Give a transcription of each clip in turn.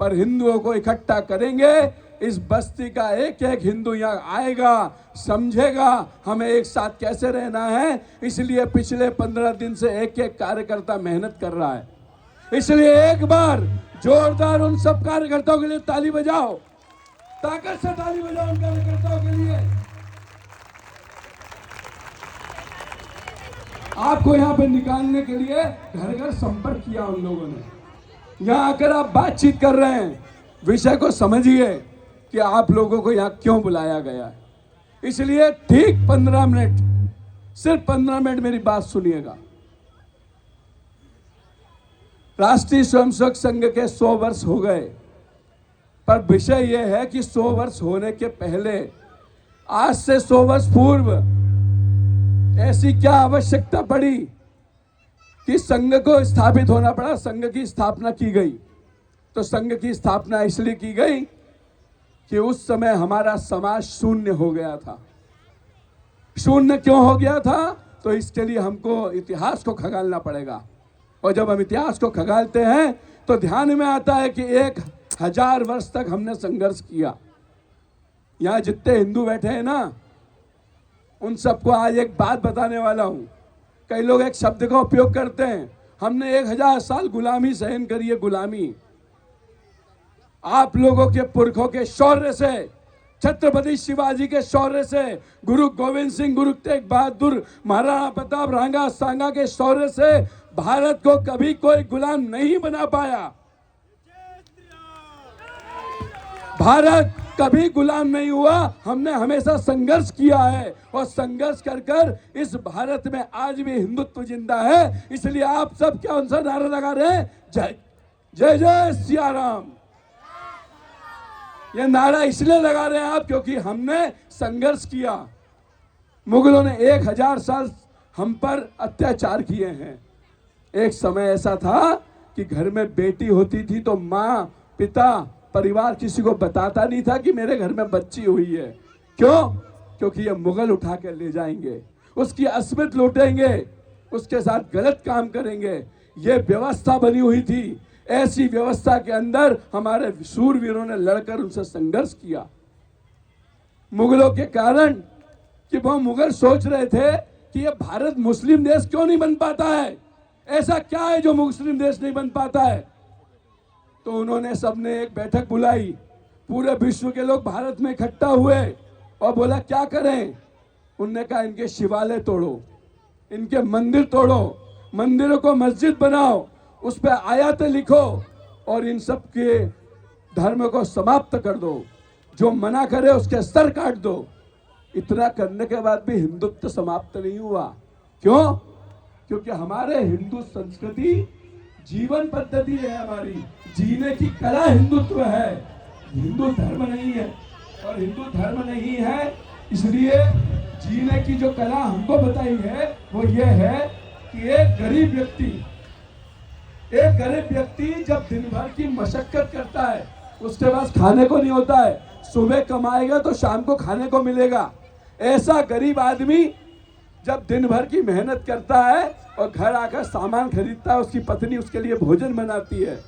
पर हिंदुओं को इकट्ठा करेंगे। इस बस्ती का एक एक हिंदू यहाँ आएगा, समझेगा हमें एक साथ कैसे रहना है। इसलिए पिछले 15 दिन से एक एक कार्यकर्ता मेहनत कर रहा है। इसलिए एक बार जोरदार उन सब कार्यकर्ताओं के लिए ताली बजाओ, ताकत से ताली बजाओ उन कार्यकर्ताओं के लिए। आपको यहाँ पे निकालने के लिए घर घर संपर्क किया उन लोगों ने। यहाँ आकर आप बातचीत कर रहे हैं, विषय को समझिए कि आप लोगों को यहाँ क्यों बुलाया गया है। इसलिए ठीक 15 मिनट, सिर्फ 15 मिनट मेरी बात सुनिएगा। राष्ट्रीय स्वयंसेवक संघ के 100 वर्ष हो गए, पर विषय यह है कि 100 वर्ष होने के पहले, आज से 100 वर्ष पूर्व ऐसी क्या आवश्यकता पड़ी कि संघ को स्थापित होना पड़ा, संघ की स्थापना की गई। तो संघ की स्थापना इसलिए की गई कि उस समय हमारा समाज शून्य हो गया था। शून्य क्यों हो गया था? तो इसके लिए हमको इतिहास को खंगालना पड़ेगा। और जब हम इतिहास को खंगालते हैं तो ध्यान में आता है कि 1000 वर्ष तक हमने संघर्ष किया। यहाँ जितने हिंदू बैठे हैं ना, उन सबको आज एक बात बताने वाला हूं। कई लोग एक शब्द का उपयोग करते हैं, हमने 1000 साल गुलामी सहन करी है। गुलामी आप लोगों के पुरखों के शौर्य से, छत्रपति शिवाजी के शौर्य से, गुरु गोविंद सिंह, गुरु तेग बहादुर, महाराणा प्रताप, रांगा सांगा के शौर्य से भारत को कभी कोई गुलाम नहीं बना पाया। भारत कभी गुलाम नहीं हुआ। हमने हमेशा संघर्ष किया है और संघर्ष कर कर इस भारत में आज भी हिंदुत्व जिंदा है। इसलिए आप सब क्या उनसे नारा लगा रहे हैं? जय जय जय सिया राम। ये नारा इसलिए लगा रहे हैं आप क्योंकि हमने संघर्ष किया। मुगलों ने 1000 साल हम पर अत्याचार किए हैं। एक समय ऐसा था कि घर में बेटी होती थी तो माँ, पिता, परिवार किसी को बताता नहीं था कि मेरे घर में बच्ची हुई है। क्यों? क्योंकि ये मुगल उठा के ले जाएंगे, उसकी अस्मित लूटेंगे, उसके साथ गलत काम करेंगे। ये व्यवस्था बनी हुई थी। ऐसी व्यवस्था के अंदर हमारे शूरवीरों ने लड़कर उनसे संघर्ष किया। मुगलों के कारण कि वो मुगल सोच रहे थे कि ये भारत मुस्लिम देश क्यों नहीं बन पाता है, ऐसा क्या है जो मुस्लिम देश नहीं बन पाता है। तो उन्होंने सबने एक बैठक बुलाई, पूरे विश्व के लोग भारत में इकट्ठा हुए और बोला क्या करें। उन्होंने कहा इनके शिवालय तोड़ो, इनके मंदिर तोड़ो, मंदिरों को मस्जिद बनाओ, उस पर आयतें लिखो और इन सब के धर्म को समाप्त कर दो, जो मना करे उसके सर काट दो। इतना करने के बाद भी हिंदुत्व समाप्त नहीं हुआ। क्यों? क्योंकि हमारे हिंदू संस्कृति जीवन पद्धति है, हमारी जीने की कला हिंदुत्व है, हिंदू धर्म नहीं है। और हिंदू धर्म नहीं है इसलिए जीने की जो कला हमको बताई है वो ये है कि एक गरीब व्यक्ति जब दिन भर की मशक्कत करता है, उसके पास खाने को नहीं होता है, सुबह कमाएगा तो शाम को खाने को मिलेगा। ऐसा गरीब आदमी जब दिन भर की मेहनत करता है और घर आकर सामान खरीदता है, उसकी पत्नी उसके लिए भोजन बनाती है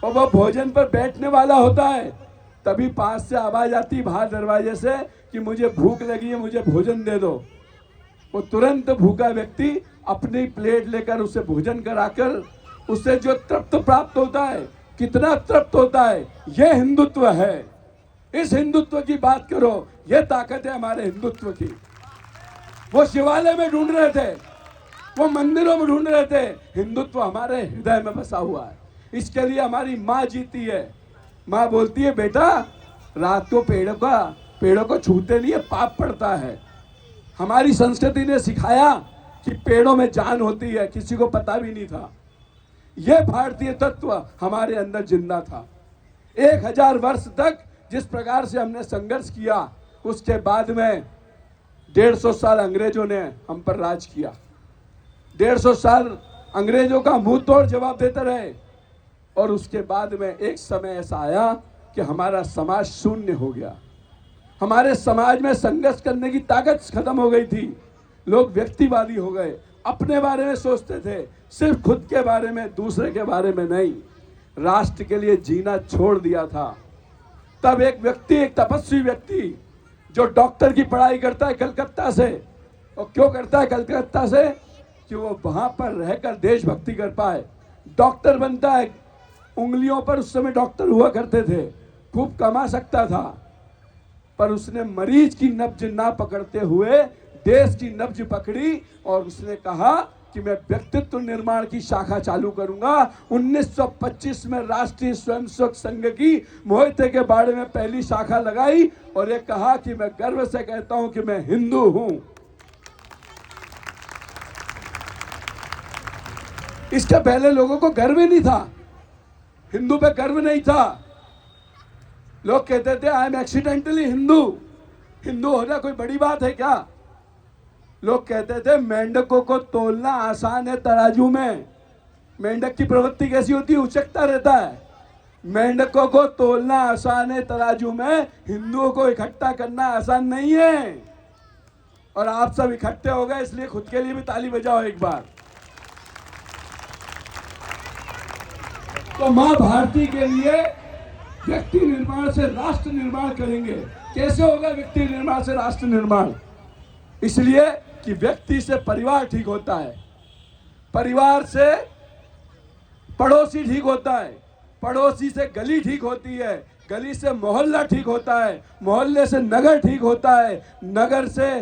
और वह भोजन पर बैठने वाला होता है, तभी पास से आवाज आती बाहर दरवाजे से कि मुझे भूख लगी है, मुझे भोजन दे दो। वो तुरंत भूखा व्यक्ति अपनी प्लेट लेकर उसे भोजन कराकर उससे जो तृप्त प्राप्त होता है, कितना तृप्त होता है, यह हिंदुत्व है। इस हिंदुत्व की बात करो, यह ताकत है हमारे हिंदुत्व की। वो शिवालय में ढूंढ रहे थे, वो मंदिरों में ढूंढ रहे थे, हिंदुत्व हमारे हृदय में बसा हुआ है। इसके लिए हमारी माँ जीती है। माँ बोलती है बेटा रात को पेड़ों को छूते नहीं है, पाप पड़ता है। हमारी संस्कृति ने सिखाया कि पेड़ों में जान होती है, किसी को पता भी नहीं था। यह भारतीय तत्व हमारे अंदर जिंदा था। 1000 वर्ष तक जिस प्रकार से हमने संघर्ष किया, उसके बाद में 150 साल अंग्रेजों ने हम पर राज किया। 150 साल अंग्रेजों का मुंह तोड़ जवाब देते रहे और उसके बाद में एक समय ऐसा आया कि हमारा समाज शून्य हो गया। हमारे समाज में संघर्ष करने की ताकत खत्म हो गई थी। लोग व्यक्तिवादी हो गए, अपने बारे में सोचते थे, सिर्फ खुद के बारे में, दूसरे के बारे में नहीं। राष्ट्र के लिए जीना छोड़ दिया था। तब एक व्यक्ति, एक तपस्वी व्यक्ति जो डॉक्टर की पढ़ाई करता है कलकत्ता से, और क्यों करता है कलकत्ता से, कि वो वहां पर रहकर देशभक्ति कर पाए। डॉक्टर बनता है, उंगलियों पर उस समय डॉक्टर हुआ करते थे, खूब कमा सकता था, पर उसने मरीज की नब्ज ना पकड़ते हुए देश की नब्ज पकड़ी और उसने कहा कि मैं व्यक्तित्व निर्माण की शाखा चालू करूंगा। 1925 में राष्ट्रीय स्वयंसेवक संघ की मोहिते के बाड़े में पहली शाखा लगाई और ये कहा कि मैं गर्व से कहता हूं कि मैं हिंदू हूं। इसके पहले लोगों को गर्व ही नहीं था, हिंदू पे गर्व नहीं था। लोग कहते थे I am accidentally Hindu. Hindu होना कोई बड़ी बात है क्या? लोग कहते थे मेंढकों को तोलना आसान है तराजू में। मेंढक की प्रवृत्ति कैसी होती है? उचकता रहता है। मेंढकों को तोलना आसान है तराजू में, हिंदुओं को इकट्ठा करना आसान नहीं है। और आप सब इकट्ठे हो गए, इसलिए खुद के लिए भी ताली बजाओ एक बार। तो मां भारती के लिए व्यक्ति निर्माण से राष्ट्र निर्माण करेंगे। कैसे होगा व्यक्ति निर्माण से राष्ट्र निर्माण? इसलिए कि व्यक्ति से परिवार ठीक होता है, परिवार से पड़ोसी ठीक होता है, पड़ोसी से गली ठीक होती है, गली से मोहल्ला ठीक होता है, मोहल्ले से नगर ठीक होता है, नगर से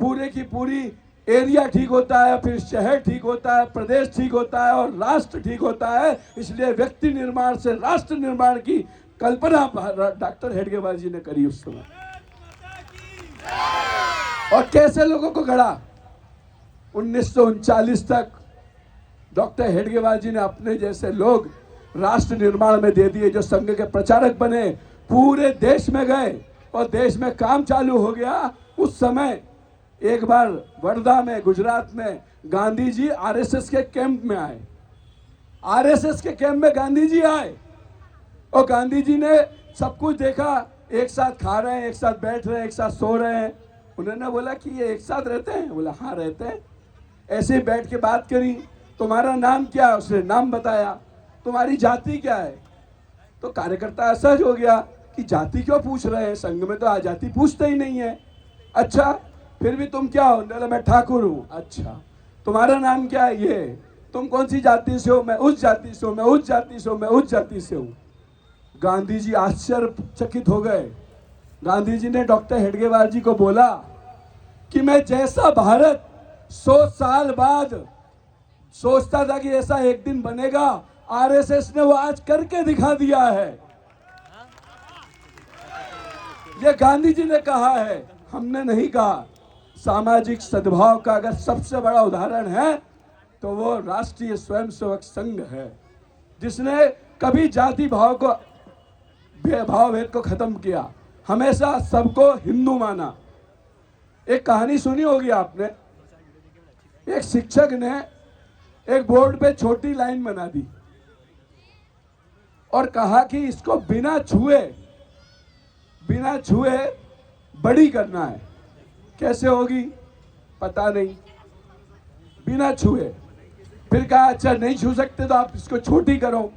पूरे की पूरी एरिया ठीक होता है, फिर शहर ठीक होता है, प्रदेश ठीक होता है और राष्ट्र ठीक होता है। इसलिए व्यक्ति निर्माण से राष्ट्र निर्माण की कल्पना डॉक्टर हेडगेवार जी ने करी उस समय। और कैसे लोगों को गढ़ा? 1939 तक डॉक्टर हेडगेवार जी ने अपने जैसे लोग राष्ट्र निर्माण में दे दिए, जो संघ के प्रचारक बने, पूरे देश में गए और देश में काम चालू हो गया। उस समय एक बार वर्धा में, गुजरात में गांधी जी आरएसएस के कैंप में आए। आरएसएस के कैंप में गांधी जी आए और गांधी जी ने सब कुछ देखा, एक साथ खा रहे हैं, एक साथ बैठ रहे हैं, एक साथ सो रहे हैं। उन्होंने बोला कि ये एक साथ रहते हैं? बोला हाँ रहते हैं। ऐसे ही बैठ के बात करी। तुम्हारा नाम क्या है? उसने नाम बताया। तुम्हारी जाति क्या है? तो कार्यकर्ता असहज हो गया कि जाति क्यों पूछ रहे हैं, संघ में तो जाति पूछते ही नहीं है। अच्छा फिर भी तुम क्या हो? बोला मैं ठाकुर हूँ। अच्छा तुम्हारा नाम क्या है? ये। तुम कौन सी जाति से हो? मैं उस जाति से हूँ, मैं उस जाति से हूँ, मैं उस जाति से हूँ। गांधी जी आश्चर्यचकित हो गए। गांधी जी ने डॉक्टर हेडगेवार जी को बोला कि मैं जैसा भारत 100 साल बाद सोचता था कि ऐसा एक दिन बनेगा, आरएसएस ने वो आज करके दिखा दिया है। ये गांधी जी ने कहा है, हमने नहीं कहा। सामाजिक सद्भाव का अगर सबसे बड़ा उदाहरण है तो वो राष्ट्रीय स्वयंसेवक संघ है, जिसने कभी जाति भाव को, भाव भेद को खत्म किया, हमेशा सबको हिंदू माना। एक कहानी सुनी होगी आपने, एक शिक्षक ने एक बोर्ड पे छोटी लाइन बना दी और कहा कि इसको बिना छुए बड़ी करना है। कैसे होगी पता नहीं, बिना छुए। फिर कहा अच्छा नहीं छू सकते तो आप इसको छोटी करो।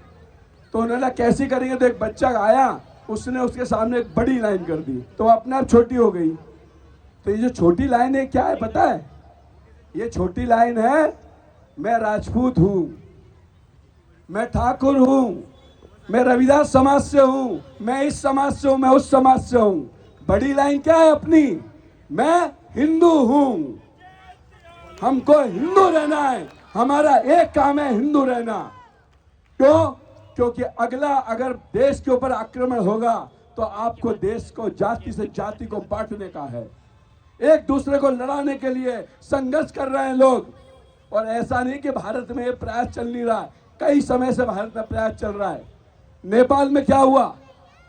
तो उन्होंने कैसी करेंगे? तो एक बच्चा आया, उसने उसके सामने एक बड़ी लाइन कर दी तो अपने आप छोटी हो गई। तो ये जो छोटी लाइन है क्या है पता है? ये छोटी लाइन है मैं राजपूत हूं, मैं ठाकुर हूं, मैं रविदास समाज से हूं, मैं इस समाज से हूं, मैं उस समाज से हूं। बड़ी लाइन क्या है अपनी? मैं हिंदू हूं। हमको हिंदू रहना है, हमारा एक काम है हिंदू रहना। क्यों? क्योंकि अगला अगर देश के ऊपर आक्रमण होगा तो आपको देश को जाति से जाति को बांटने का है, एक दूसरे को लड़ाने के लिए संघर्ष कर रहे हैं लोग। और ऐसा नहीं कि भारत में ये प्रयास चल नहीं रहा, कई समय से भारत में प्रयास चल रहा है। नेपाल में क्या हुआ?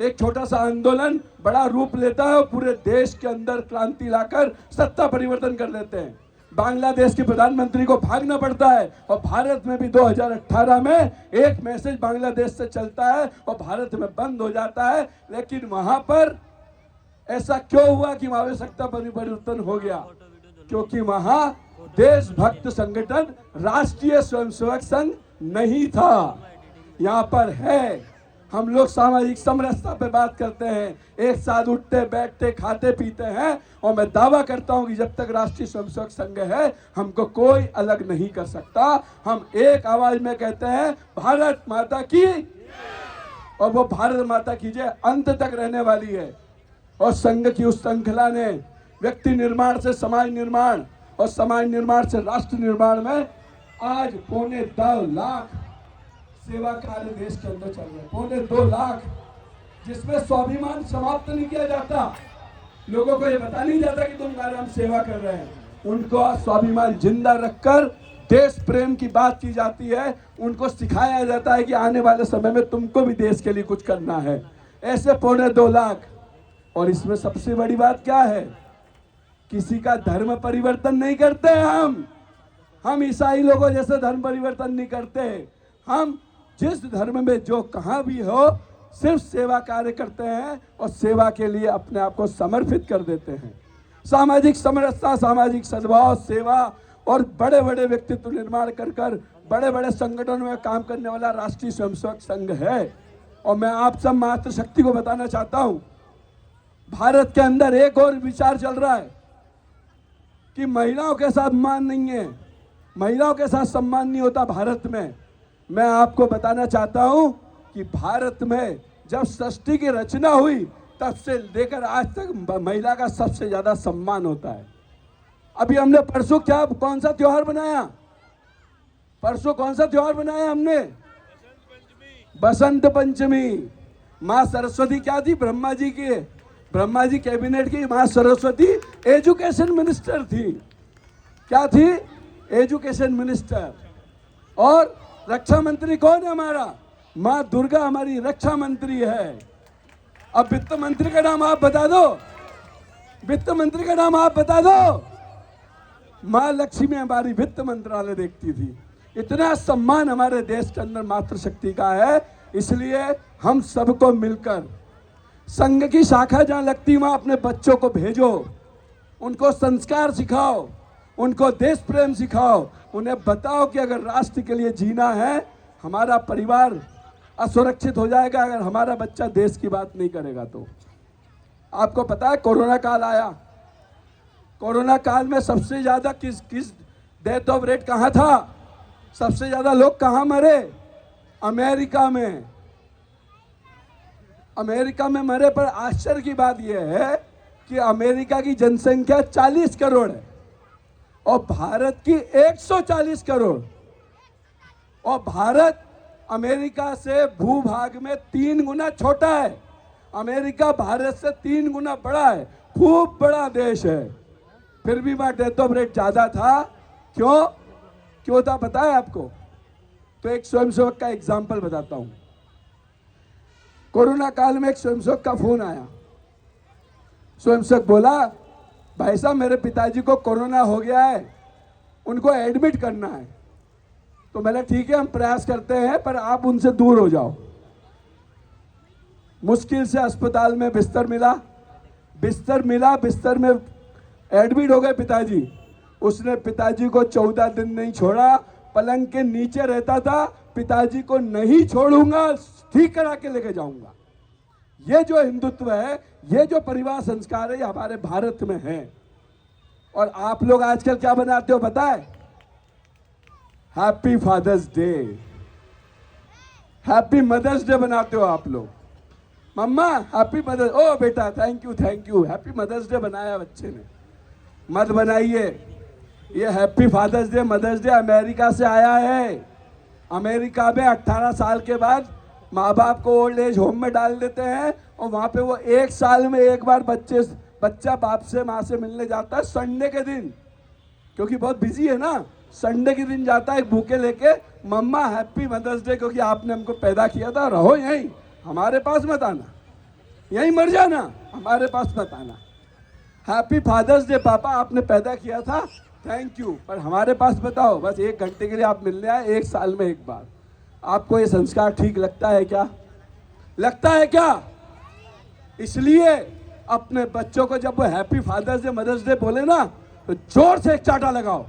एक छोटा सा आंदोलन बड़ा रूप लेता है और पूरे देश के अंदर क्रांति लाकर सत्ता परिवर्तन कर देते हैं। बांग्लादेश के प्रधानमंत्री को भागना पड़ता है और भारत में भी 2018 में एक मैसेज बांग्लादेश से चलता है और भारत में बंद हो जाता है। लेकिन वहां पर ऐसा क्यों हुआ कि वहां सत्ता परिवर्तन हो गया? क्योंकि वहां देशभक्त संगठन राष्ट्रीय स्वयंसेवक संघ नहीं था। यहाँ पर है। हम लोग सामाजिक समरसता पे बात करते हैं, एक साथ उठते बैठते खाते पीते हैं, और मैं दावा करता हूं कि जब तक राष्ट्रीय स्वयंसेवक संघ है हमको कोई अलग नहीं कर सकता। हम एक आवाज में कहते हैं भारत माता की, और वो भारत माता की जय अंत तक रहने वाली है। और संघ की उस श्रृंखला ने व्यक्ति निर्माण से समाज निर्माण और समाज निर्माण से राष्ट्र निर्माण में आज 2.25 लाख सेवा कार्य देश के अंदर चल रहे हैं। 2.25 लाख, जिसमें स्वाभिमान समाप्त नहीं किया जाता। लोगों को ये बता नहीं जाता कि तुम हम सेवा कर रहे हैं। उनको स्वाभिमान जिंदा रखकर देश प्रेम की बात की जाती है। उनको सिखाया जाता है कि आने वाले समय में तुमको भी देश के लिए कुछ करना है। ऐसे 2.25 लाख। और इसमें सबसे बड़ी बात क्या है, किसी का धर्म परिवर्तन नहीं करते हम ईसाई लोगों जैसे धर्म परिवर्तन नहीं करते। हम जिस धर्म में जो कहाँ भी हो सिर्फ सेवा कार्य करते हैं और सेवा के लिए अपने आप को समर्पित कर देते हैं। सामाजिक समरसता, सामाजिक सद्भाव, सेवा और बड़े बड़े व्यक्तित्व निर्माण कर कर बड़े बड़े संगठनों में काम करने वाला राष्ट्रीय स्वयंसेवक संघ है। और मैं आप सब मातृशक्ति को बताना चाहता हूं, भारत के अंदर एक और विचार चल रहा है कि महिलाओं के साथ सम्मान नहीं है, महिलाओं के साथ सम्मान नहीं होता भारत में। मैं आपको बताना चाहता हूं कि भारत में जब सृष्टि की रचना हुई तब से लेकर आज तक महिला का सबसे ज्यादा सम्मान होता है। अभी हमने परसों कौन सा त्योहार बनाया? परसों कौन सा त्योहार बनाया हमने? बसंत पंचमी। माँ सरस्वती क्या थी? ब्रह्मा जी कैबिनेट की माँ सरस्वती एजुकेशन मिनिस्टर थी। क्या थी? Education minister. और रक्षा मंत्री कौन है हमारा? माँ दुर्गा हमारी रक्षा मंत्री है। अब वित्त मंत्री का नाम आप बता दो, वित्त मंत्री का नाम आप बता दो। माँ लक्ष्मी हमारी वित्त मंत्रालय देखती थी। इतना सम्मान हमारे देश के अंदर मातृशक्ति का है। इसलिए हम सबको मिलकर संघ की शाखा जहां लगती वहां अपने बच्चों को भेजो, उनको संस्कार सिखाओ, उनको देश प्रेम सिखाओ, उन्हें बताओ कि अगर राष्ट्र के लिए जीना है, हमारा परिवार असुरक्षित हो जाएगा अगर हमारा बच्चा देश की बात नहीं करेगा तो। आपको पता है कोरोना काल आया, कोरोना काल में सबसे ज्यादा किस डेथ ऑफ रेट कहां था? सबसे ज्यादा लोग कहां मरे? अमेरिका में। अमेरिका में मरे। पर आश्चर्य की बात यह है कि अमेरिका की जनसंख्या 40 करोड़ है और भारत की 140 करोड़, और भारत अमेरिका से भूभाग में 3 गुना छोटा है। अमेरिका भारत से 3 गुना बड़ा है, खूब बड़ा देश है। फिर भी वहां डेथ ऑफ रेट ज्यादा था। क्यों था पता है आपको? तो एक स्वयंसेवक का एग्जाम्पल बताता हूं। कोरोना काल में एक स्वयंसेवक का फोन आया। स्वयंसेवक बोला, भाई साहब मेरे पिताजी को कोरोना हो गया है, उनको एडमिट करना है। तो मैंने ठीक है हम प्रयास करते हैं, पर आप उनसे दूर हो जाओ। मुश्किल से अस्पताल में बिस्तर मिला, बिस्तर में एडमिट हो गए पिताजी। उसने पिताजी को 14 दिन नहीं छोड़ा, पलंग के नीचे रहता था। पिताजी को नहीं छोड़ूंगा, ठीक करा के लेके जाऊंगा। ये जो हिंदुत्व है, ये जो परिवार संस्कार है, ये हमारे भारत में है। और आप लोग आजकल क्या बनाते हो पता है? Happy father's day, happy mother's day बनाते हो आप लोग। मम्मा हैप्पी मदर्स, ओ बेटा thank you, happy mother's day बनाया बच्चे ने। मत बनाइए। ये happy father's day, mother's day America से आया है। अमेरिका में 18 साल के बाद माँ बाप को ओल्ड एज होम में डाल देते हैं और वहाँ पे वो 1 साल में एक बार बच्चा बाप से माँ से मिलने जाता है संडे के दिन, क्योंकि बहुत बिजी है ना। संडे के दिन जाता है भूखे लेके, मम्मा हैप्पी मदर्स डे, क्योंकि आपने हमको पैदा किया था, रहो यहीं, हमारे पास मत आना, यहीं मर जाना, हमारे पास मत आना। हैप्पी फादर्स डे पापा, आपने पैदा किया था, थैंक यू, पर हमारे पास बताओ। बस 1 घंटे के लिए आप मिलने आए, 1 साल में एक बार। आपको ये संस्कार ठीक लगता है क्या? लगता है क्या? इसलिए अपने बच्चों को जब वो happy father's day mother's day बोले ना, तो जोर से एक चाटा लगाओ।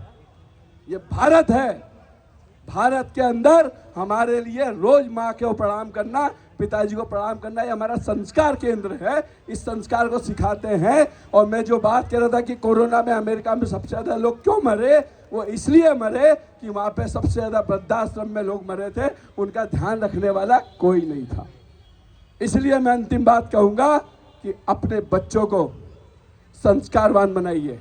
ये भारत है, भारत के अंदर हमारे लिए रोज माँ को प्रणाम करना, पिताजी को प्रणाम करना, ये हमारा संस्कार केंद्र है। इस संस्कार को सिखाते हैं। और मैं जो बात कह रहा था कि कोरोना में अमेरिका में सबसे ज़्यादा लोग क्यों मरे, वो इसलिए मरे कि वहाँ पे सबसे ज़्यादा वृद्धाश्रम में लोग मरे थे, उनका ध्यान रखने वाला कोई नहीं था। इसलिए मैं अंतिम बात कहूँगा कि अपने बच्चों को संस्कारवान बनाइए,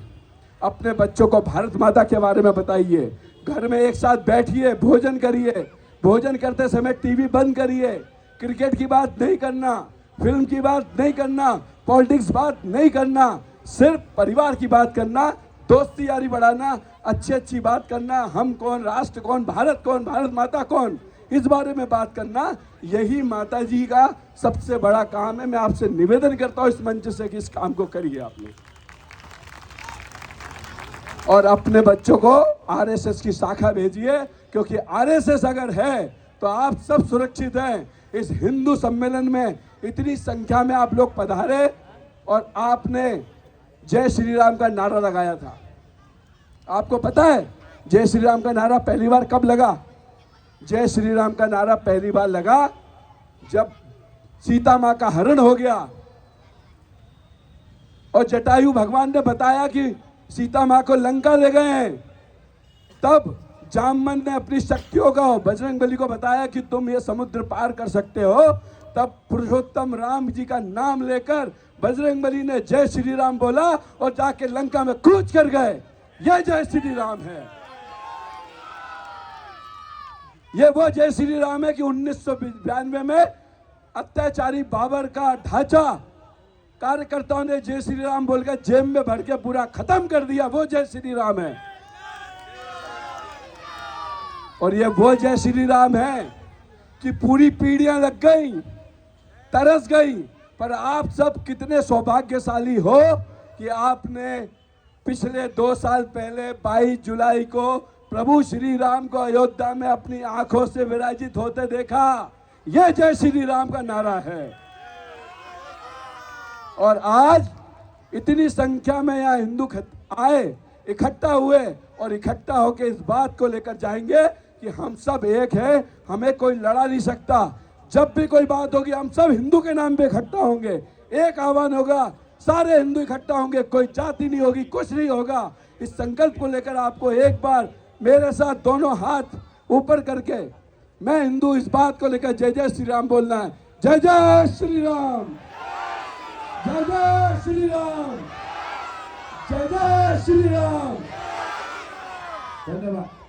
अपने बच्चों को भारत माता के बारे में बताइए, घर में एक साथ बैठिए, भोजन करिए, भोजन करते समय टीवी बंद करिए, क्रिकेट की बात नहीं करना, फिल्म की बात नहीं करना, पॉलिटिक्स बात नहीं करना, सिर्फ परिवार की बात करना, दोस्ती यारी बढ़ाना, अच्छी अच्छी बात करना, हम कौन, राष्ट्र कौन, भारत माता कौन, इस बारे में बात करना। यही माता जी का सबसे बड़ा काम है। मैं आपसे निवेदन करता हूँ इस मंच से कि इस काम को करिए आप लोग, और अपने बच्चों को आरएसएस की शाखा भेजिए, क्योंकि आरएसएस अगर है तो आप सब सुरक्षित हैं। इस हिंदू सम्मेलन में इतनी संख्या में आप लोग पधारे और आपने जय श्री राम का नारा लगाया था। आपको पता है जय श्री राम का नारा पहली बार कब लगा? जय श्री राम का नारा पहली बार लगा जब सीता माँ का हरण हो गया और जटायु भगवान ने बताया कि सीता माँ को लंका ले गए हैं। तब जामवंत ने अपनी शक्तियों को बजरंगबली को बताया कि तुम ये समुद्र पार कर सकते हो। तब पुरुषोत्तम राम जी का नाम लेकर बजरंगबली ने जय श्री राम बोला और जाके लंका में कूच कर गए। यह जय श्री राम है। ये वो जय श्री राम है कि 1992 में अत्याचारी बाबर का ढांचा कार्यकर्ताओं ने जय श्री राम बोलकर जेब में भर के पूरा खत्म कर दिया। वो जय श्री राम है। और ये वो जय श्री राम है कि पूरी पीढ़ियां लग गई, तरस गई, पर आप सब कितने सौभाग्यशाली हो कि आपने पिछले 2 साल पहले 22 जुलाई को प्रभु श्री राम को अयोध्या में अपनी आंखों से विराजित होते देखा। यह जय श्री राम का नारा है। और आज इतनी संख्या में यहाँ हिंदू आए, इकट्ठा हुए और इकट्ठा होकर इस बात को लेकर जाएंगे कि हम सब एक हैं, हमें कोई लड़ा नहीं सकता। जब भी कोई बात होगी हम सब हिंदू के नाम पे इकट्ठा होंगे। एक आह्वान होगा, सारे हिंदू इकट्ठा होंगे, कोई जाति नहीं होगी, कुछ नहीं होगा। इस संकल्प को लेकर आपको एक बार मेरे साथ दोनों हाथ ऊपर करके मैं हिंदू इस बात को लेकर जय जय श्री राम बोलना है। जय जय श्री राम, जय जय श्री राम, जय जय श्री राम। धन्यवाद।